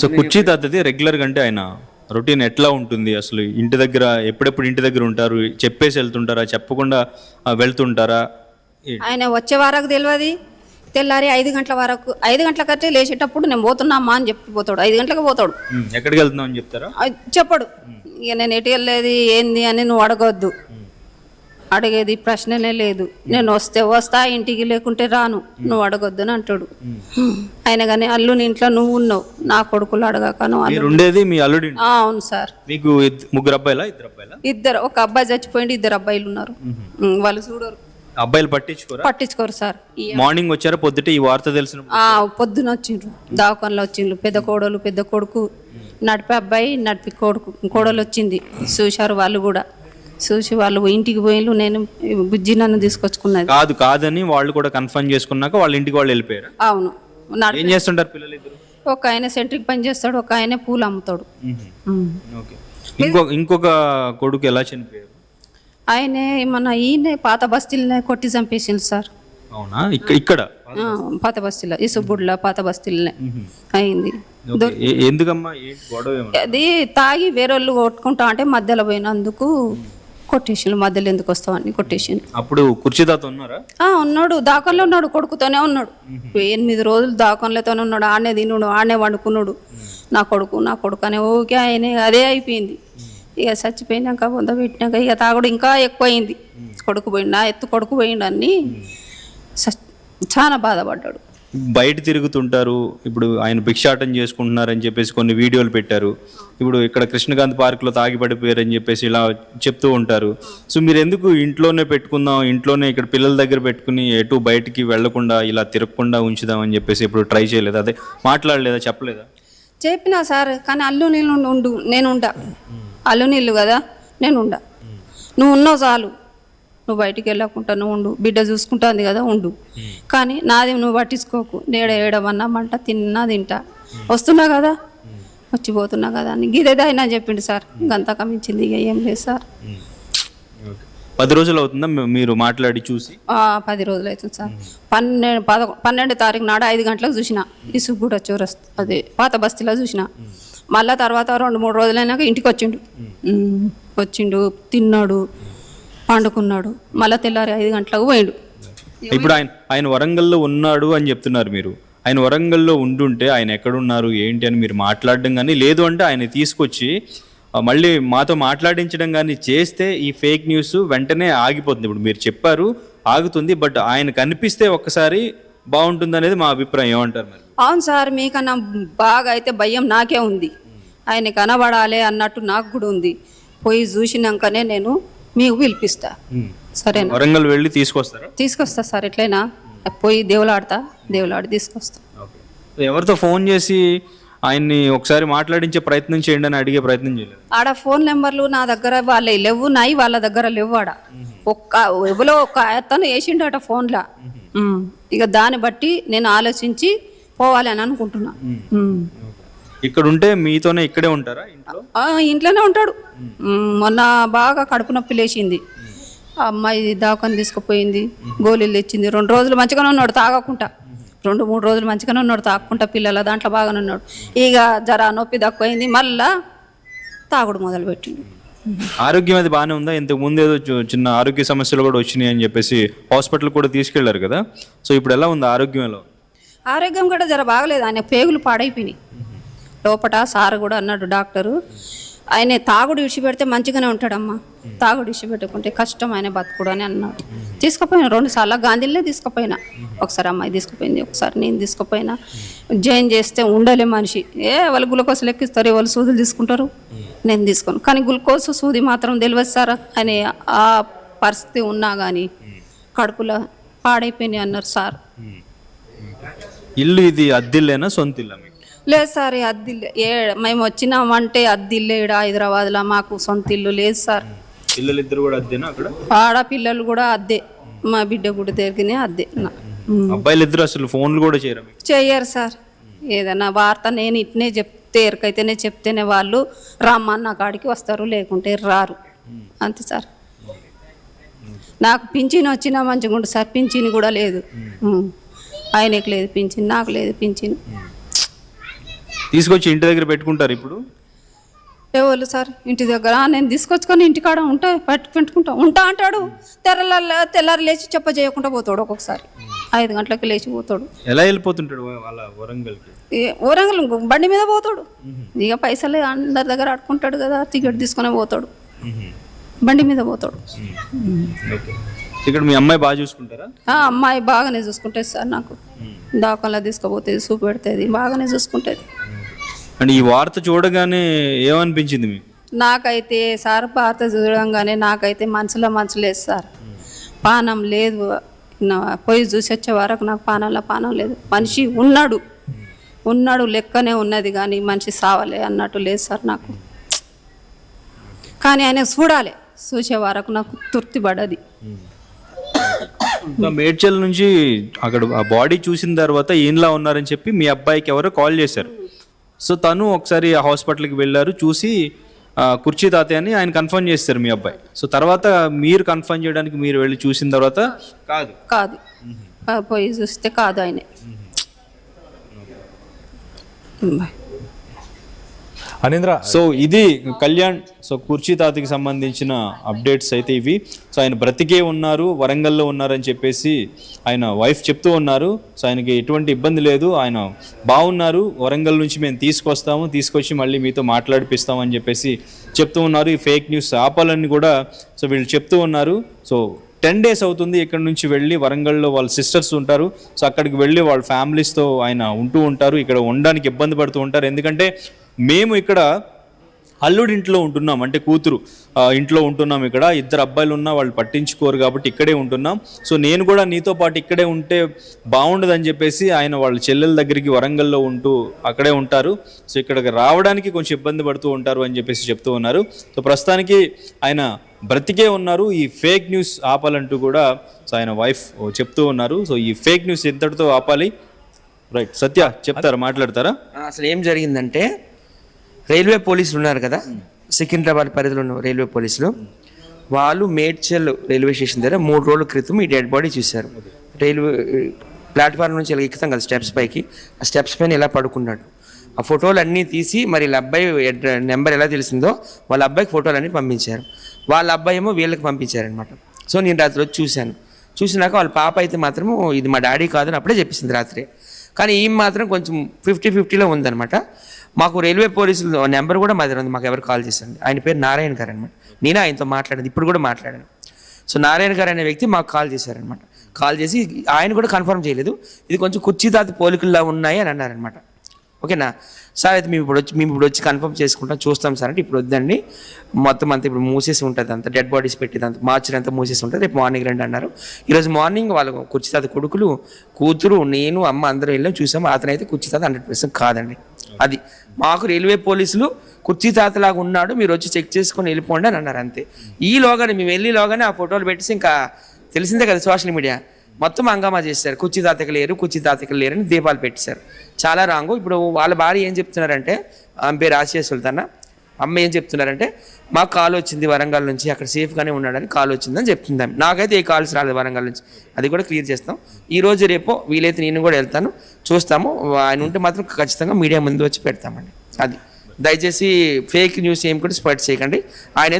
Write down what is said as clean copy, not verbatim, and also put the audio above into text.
So కుర్చీ తాతది రెగ్యులర్గా అంటే ఆయన రొటీన్ ఎట్లా ఉంటుంది అసలు? ఇంటి దగ్గర ఎప్పుడెప్పుడు ఇంటి దగ్గర ఉంటారు? చెప్పేసి వెళ్తుంటారా, చెప్పకుండా వెళ్తుంటారా? ఆయన వచ్చే వరకు తెలియదు. తెల్లారి 5 గంటల వరకు 5 గంటల కంటే లేచేటప్పుడు నేను పోతున్నామా అని చెప్పి పోతాడు. 5 గంటలకు పోతాడు. ఎక్కడికి వెళ్తున్నావు అని చెప్తారా? చెప్పడు. ఇక నేను ఎటు వెళ్ళేది ఏంది అని నువ్వు అడగొద్దు. అడిగేది ప్రశ్ననే లేదు. నేను వస్తా, ఇంటికి లేకుంటే రాను, నువ్వు అడగొద్దు అని అంటాడు. ఆయన కానీ అల్లుని ఇంట్లో నువ్వు ఉన్నావు, నా కొడుకులు అడగాక నువ్వు ఉండేది మీ అల్లుడి? అవును సార్. మీకు 3 అబ్బాయిలా, 2 అబ్బాయిలా? 2. ఒక అబ్బాయి చచ్చిపోయింది, 2 అబ్బాయిలు ఉన్నారు. వాళ్ళు చూడరు. అబ్బాయిలు పట్టించుకోరు సార్. మార్నింగ్ వచ్చారా పొద్దుట ఈ వార్త తెలిసిన? పొద్దున వచ్చిండ్రు, దావకాన్లో వచ్చిండ్రు. పెద్ద కోడలు, పెద్ద కొడుకు, నడిపే అబ్బాయి, నడిపి కోడలు వచ్చింది. చూశారు వాళ్ళు కూడా. చూసి వాళ్ళు ఇంటికి పోయిండ్రు. నేను బుజ్జి నన్ను తీసుకొచ్చుకున్నది కాదని వాళ్ళు కూడా కన్ఫర్మ్ చేసుకున్నాక వాళ్ళ ఇంటికి వాళ్ళు వెళ్ళిపోయారు. అవును. ఏం చేస్తుంటారు పిల్లలు ఇద్దరు? ఒక ఆయన సెంట్రిక్ పని చేస్తాడు, ఒక ఆయన పూలు అమ్ముతాడు. ఇంకొక కొడుకు ఎలా చనిపోయారు? ఆయనే ఈయన పాత బస్తీలనే కొట్టి చంపేసింది సార్. అవునా? ఇక్కడ పాత బస్తీలో, ఇసుగుడ్ల పాత బస్తీలనే అయింది. ఎందుకమ్మా? అది తాగి వేరే వాళ్ళు కొట్టుకుంటా అంటే మధ్యలో పోయినందుకు కొట్టేసిండు. మధ్యలో ఎందుకు వస్తావని కొట్టేసిండు. అప్పుడు కుర్చీ తాత ఉన్నారా? ఉన్నాడు, దాకంలో ఉన్నాడు, కొడుకుతోనే ఉన్నాడు. 8 రోజులు దాకంలోతోనే ఉన్నాడు. ఆడనే తిన్నాడు, ఆడనే వండుకున్నాడు. నా కొడుకు అనే ఓకే ఆయన అదే అయిపోయింది. ఇక చచ్చిపోయినాక బొంద పెట్టినాక ఇక తాగుడు ఇంకా ఎక్కువ అయింది. కొడుకు పోయిండు, కొడుకు పోయిండు అని చాలా బాధపడ్డాడు. బయట తిరుగుతుంటారు. ఇప్పుడు ఆయన భిక్షాటం చేసుకుంటున్నారని చెప్పేసి కొన్ని వీడియోలు పెట్టారు. ఇప్పుడు ఇక్కడ కృష్ణకాంత్ పార్క్లో తాగి పడిపోయారని చెప్పేసి ఇలా చెప్తూ ఉంటారు. సో మీరు ఎందుకు ఇంట్లోనే పెట్టుకుందాం, ఇంట్లోనే ఇక్కడ పిల్లల దగ్గర పెట్టుకుని ఎటు బయటికి వెళ్లకుండా ఇలా తిరగకుండా ఉంచుదామని చెప్పేసి ఇప్పుడు ట్రై చేయలేదు? అదే మాట్లాడలేదా, చెప్పలేదా? చెప్పినా సార్, కానీ అల్లు నీళ్ళు నేనుండా. అల్లు నీళ్ళు కదా, నేనుండా. నువ్వు ఉన్నావు చాలు, నువ్వు బయటికి వెళ్ళకుండా నువ్వు ఉండు. బిడ్డ చూసుకుంటుంది కదా, ఉండు. కానీ నాది నువ్వు పట్టించుకోకు. ఏడవన్నామంట, తింటా, వస్తున్నా కదా, వచ్చిపోతున్నా కదా అని గిదేదా అయినా చెప్పిండు సార్. గంతక మించింది ఇక ఏం లేదు సార్. 10 రోజులు అవుతుందా మీరు మాట్లాడి చూసి? 10 రోజులు అవుతుంది సార్. 12 తారీఖు నాడు 5 గంటలకు చూసిన ఇసుగూడ చౌరస్తా, అదే పాత బస్తీలో చూసిన. మళ్ళీ తర్వాత 2-3 రోజులైనాక ఇంటికి వచ్చిండు, తిన్నాడు, పండుకున్నాడు. మళ్ళీ తెల్లారి 5 గంటలకు పోయిండు. ఇప్పుడు ఆయన వరంగల్లో ఉన్నాడు అని చెప్తున్నారు మీరు. ఆయన వరంగల్లో ఉండుంటే ఆయన ఎక్కడున్నారు ఏంటి అని మీరు మాట్లాడడం కానీ, లేదు అంటే ఆయన తీసుకొచ్చి మళ్ళీ మాతో మాట్లాడించడం కానీ చేస్తే ఈ ఫేక్ న్యూస్ వెంటనే ఆగిపోతుంది. ఇప్పుడు మీరు చెప్పారు ఆగుతుంది, బట్ ఆయన కనిపిస్తే ఒక్కసారి బాగుంటుంది అనేది మా అభిప్రాయం. ఏమంటారు మరి? అవును సార్, మీకన్నా బాగా అయితే భయం నాకే ఉంది. ఆయన కనబడాలి అన్నట్టు నాకు కూడా ఉంది. పోయి చూసినాకనే నేను మీకు పిలిపిస్తా. సరేనా? వరంగల్ వెళ్ళి తీసుకొస్తా సార్. ఎట్లయినా పోయి దేవులాడి తీసుకొస్తా. ఎవరితో ఫోన్ చేసి ఆయన్ని ఒకసారి మాట్లాడించే ప్రయత్నం చేయండి అని అడిగే ప్రయత్నం చేయలేదు? ఆడ ఫోన్ నెంబర్లు నా దగ్గర వాళ్ళ లేవు, నాయి వాళ్ళ దగ్గర లేవు. ఆడ ఎవరో ఒక అతను వేసిండు అట ఫోన్లో. ఇక దాన్ని బట్టి నేను ఆలోచించి పోవాలి అని అనుకుంటున్నా. ఇక్కడ ఉంటే మీతోనే ఇక్కడే ఉంటారా? ఇంట్లోనే ఉంటాడు. మొన్న బాగా కడుపు నొప్పి లేచింది. అమ్మాయి దాకాని తీసుకుపోయింది, గోళీలు తెచ్చింది. 2 రోజులు మంచిగానే ఉన్నాడు తాగకుండా, 2-3 రోజులు మంచిగానే ఉన్నాడు తాగకుండా. పిల్లల దాంట్లో బాగానే ఉన్నాడు. ఇక జరా నొప్పి తక్కువైంది, మళ్ళా తాగుడు మొదలు పెట్టిండు. ఆరోగ్యం అది బాగానే ఉందా? ఇంతకు ముందు ఏదో చిన్న ఆరోగ్య సమస్యలు కూడా వచ్చినాయి అని చెప్పేసి హాస్పిటల్ కూడా తీసుకెళ్లారు కదా. సో ఇప్పుడు ఎలా ఉంది ఆరోగ్యం? ఎలా? ఆరోగ్యం కూడా జర బాగలేదు. ఆయన పేగులు పాడైపోయినాయి లోపట. సార్ కూడా అన్నాడు డాక్టరు, ఆయన తాగుడు విడిచిపెడితే మంచిగానే ఉంటాడమ్మా, తాగుడు విడిచిపెట్టకుంటే కష్టం ఆయన బతుకుడు అని అన్నాడు. తీసుకుపోయినా 2 సార్లు గాంధీలనే తీసుకుపోయినా. ఒకసారి అమ్మాయి తీసుకుపోయింది, ఒకసారి నేను తీసుకుపోయినా. జాయిన్ చేస్తే ఉండలే మనిషి. వాళ్ళు గ్లూకోజ్ లెక్కిస్తారు, వాళ్ళు సూదులు తీసుకుంటారు, నేను తీసుకోను. కానీ గ్లూకోజ్ సూది మాత్రం తెలియదు సార్. అని ఆ పరిస్థితి ఉన్నా కానీ కడుపులో పాడైపోయినాయి అన్నారు సార్. ఇల్లు ఇది అద్దిల్లేనా, సొంత ఇల్లు? లేదు సార్, అద్దిల్లే. మేము వచ్చినామంటే అద్దిల్లే. ఇక్కడ హైదరాబాద్లో మాకు సొంత ఇల్లు లేదు సార్. పిల్లలిద్దరు కూడా అద్దేనా అక్కడ? ఆడపిల్లలు కూడా అద్దే, మా బిడ్డ కూడా తిరిగినే అద్దే. అబ్బాయిలు ఇద్దరు అసలు ఫోన్లు కూడా చెయ్యరు సార్. ఏదైనా వార్త నేను ఇట్నే చెప్తే, ఎరకైతేనే చెప్తేనే వాళ్ళు రమ్మన్న కాడికి వస్తారు, లేకుంటే రారు. అంతే సార్. నాకు పింఛన్ వచ్చినా మంచిగా ఉంటుంది సార్. పింఛన్ కూడా లేదు. ఆయనకు లేదు పింఛన్, నాకు లేదు పింఛన్. తీసుకొచ్చి ఇంటి దగ్గర పెట్టుకుంటారు ఇప్పుడు? ఎవరు సార్ ఇంటి దగ్గర నేను తీసుకొచ్చుకొని ఇంటికాడ పెట్టుకుంటా ఉంటా అంటాడు. తెల్లారి లేచి చెప్ప చేయకుండా పోతాడు. ఒక్కొక్కసారి 5 గంటలకు లేచి పోతాడు. ఎలా వెళ్ళిపోతుంటాడు వాళ్ళ వరంగల్కి? వరంగల్ బండి మీద పోతాడు. ఇక పైసలు అందరి దగ్గర అడుకుంటాడు కదా, టికెట్ తీసుకునే పోతాడు, బండి మీద పోతాడు. ఇక్కడ మీ అమ్మాయి బాగా చూసుకుంటారా? అమ్మాయి బాగానే చూసుకుంటుంది సార్. నాకు దాఖలా తీసుకుపోతుంది, చూపెడుతుంది, బాగానే చూసుకుంటుంది. అంటే ఈ వార్త చూడగానే ఏమనిపించింది మీకు? నాకైతే సార్ వార్త చూడంగానే నాకైతే మనసులో మనసు లేదు సార్. పానం లేదు. పోయి చూసి వచ్చే వరకు నాకు పానం లేదు. మనిషి ఉన్నాడు లెక్కనే ఉన్నది, కానీ మనిషి సావలే అన్నట్టు లేదు సార్ నాకు. కానీ ఆయన చూసే వరకు నాకు తృప్తి పడది. మేడ్చల్ నుంచి అక్కడ ఆ బాడీ చూసిన తర్వాత ఏంలా ఉన్నారని చెప్పి మీ అబ్బాయికి ఎవరో కాల్ చేశారు. సో తను ఒకసారి ఆ హాస్పిటల్కి వెళ్ళారు, చూసి కుర్చీ తాతయ్య అని ఆయన కన్ఫర్మ్ చేస్తారు మీ అబ్బాయి. సో తర్వాత మీరు కన్ఫర్మ్ చేయడానికి మీరు వెళ్ళి చూసిన తర్వాత కాదు పోయి చూస్తే కాదు ఆయనే. అనేంద్ర, సో ఇది కళ్యాణ్. సో కుర్చీ తాతకి సంబంధించిన అప్డేట్స్ అయితే ఇవి. సో ఆయన బ్రతికే ఉన్నారు, వరంగల్లో ఉన్నారని చెప్పేసి ఆయన వైఫ్ చెప్తూ ఉన్నారు. సో ఆయనకి ఎటువంటి ఇబ్బంది లేదు, ఆయన బాగున్నారు, వరంగల్ నుంచి మేము తీసుకొచ్చి మళ్ళీ మీతో మాట్లాడిపిస్తామని చెప్పేసి చెప్తూ ఉన్నారు. ఈ ఫేక్ న్యూస్ ఆపాలని కూడా సో వీళ్ళు చెప్తూ ఉన్నారు. సో 10 days అవుతుంది ఇక్కడ నుంచి వెళ్ళి, వరంగల్లో వాళ్ళ సిస్టర్స్ ఉంటారు. సో అక్కడికి వెళ్ళి వాళ్ళ ఫ్యామిలీస్తో ఆయన ఉంటూ ఉంటారు. ఇక్కడ ఉండడానికి ఇబ్బంది పడుతూ ఉంటారు. ఎందుకంటే మేము ఇక్కడ అల్లుడి ఇంట్లో ఉంటున్నాం, అంటే కూతురు ఇంట్లో ఉంటున్నాం. ఇక్కడ 2 అబ్బాయిలు ఉన్నా వాళ్ళు పట్టించుకోరు కాబట్టి ఇక్కడే ఉంటున్నాం. సో నేను కూడా నీతో పాటు ఇక్కడే ఉంటే బాగుండదని చెప్పేసి ఆయన వాళ్ళ చెల్లెల దగ్గరికి వరంగల్లో ఉంటూ అక్కడే ఉంటారు. సో ఇక్కడికి రావడానికి కొంచెం ఇబ్బంది పడుతూ ఉంటారు అని చెప్పేసి చెప్తూ ఉన్నారు. సో ప్రస్తుతానికి ఆయన బ్రతికే ఉన్నారు. ఈ ఫేక్ న్యూస్ ఆపాలంటూ కూడా సో ఆయన వైఫ్ చెప్తూ ఉన్నారు. సో ఈ ఫేక్ న్యూస్ ఎంతటితో ఆపాలి? రైట్, సత్య చెప్తారా, మాట్లాడతారా? అసలు ఏం జరిగిందంటే, రైల్వే పోలీసులు ఉన్నారు కదా, సికింద్రాబాద్ పరిధిలో ఉన్న రైల్వే పోలీసులు, వాళ్ళు మేడ్చల్ రైల్వే స్టేషన్ దగ్గర 3 రోజుల క్రితం ఈ డెడ్ బాడీ చూశారు. రైల్వే ప్లాట్ఫామ్ నుంచి ఇలా ఎక్కుతాం కదా స్టెప్స్ పైకి, ఆ స్టెప్స్ పైన ఇలా పడుకున్నాడు. ఆ ఫోటోలు అన్నీ తీసి మరి వీళ్ళ అబ్బాయి నెంబర్ ఎలా తెలిసిందో వాళ్ళ అబ్బాయికి ఫోటోలు అన్నీ పంపించారు. వాళ్ళ అబ్బాయి ఏమో వీళ్ళకి పంపించారనమాట. సో నేను రాత్రి వచ్చి చూసినాక వాళ్ళ పాప అయితే మాత్రము ఇది మా డాడీ కాదని అప్పుడే చెప్పేసింది రాత్రి. కానీ ఈమె మాత్రం కొంచెం 50-50లో ఉందన్నమాట. మాకు రైల్వే పోలీసులు నెంబర్ కూడా మా దగ్గర ఉంది, మాకు ఎవరు కాల్ చేశారు. ఆయన పేరు నారాయణ గారు అనమాట. నేను ఆయనతో మాట్లాడాను, ఇప్పుడు కూడా మాట్లాడాను. సో నారాయణ గారు అనే వ్యక్తి మాకు కాల్ చేశారనమాట. కాల్ చేసి ఆయన కూడా కన్ఫర్మ్ చేయలేదు, ఇది కొంచెం కుర్చీ తాత పోలికల్లా ఉన్నాయి అని అన్నారనమాట. ఓకేనా సార్, అయితే మేము ఇప్పుడు వచ్చి కన్ఫర్మ్ చేసుకుంటాం, చూస్తాం సార్ అంటే, ఇప్పుడు వద్దండి మొత్తం అంతా ఇప్పుడు మూసేసి ఉంటుంది, అంతా డెడ్ బాడీస్ పెట్టేది అంతా మార్చి అంతా మూసేసి ఉంటుంది, రేపు మార్నింగ్ రండి అన్నారు. ఈరోజు మార్నింగ్ వాళ్ళు కుర్చీ తాత కొడుకులు, కూతురు, నేను, అమ్మ అందరూ వెళ్ళాం, చూసాము. అతనైతే కుర్చీ తాత 100% కాదండి. అది మాకు రైల్వే పోలీసులు కుర్చీ తాతలాగా ఉన్నాడు, మీరు వచ్చి చెక్ చేసుకొని వెళ్ళిపోండి అని అన్నారు. అంతే. ఈలోగానే మేము వెళ్ళిలోగానే ఆ ఫోటోలు పెట్టేసి, ఇంకా తెలిసిందే కదా సోషల్ మీడియా మొత్తం హంగామా చేశారు. కుర్చీ తాతకి లేరు అని దీపాలు పెట్టేశారు. చాలా రాంగు. ఇప్పుడు వాళ్ళ భార్య ఏం చెప్తున్నారంటే, ఆమె పేరు ఆసియా సుల్తానా, అమ్మ ఏం చెప్తున్నారంటే, మాకు కాల్ వచ్చింది వరంగల్ నుంచి, అక్కడ సేఫ్గానే ఉన్నాడని కాల్ వచ్చిందని చెప్తుంది. నాకైతే ఏ కాల్స్ రాలేదు వరంగల్ నుంచి, అది కూడా క్లియర్ చేస్తాం. ఈరోజు రేపో వీలైతే నేను కూడా వెళ్తాను, చూస్తాము. ఆయన ఉంటే మాత్రం ఖచ్చితంగా మీడియా ముందు వచ్చి పెడతామండి. అది దయచేసి ఫేక్ న్యూస్ ఏం కూడా స్ప్రెడ్ చేయకండి. ఆయన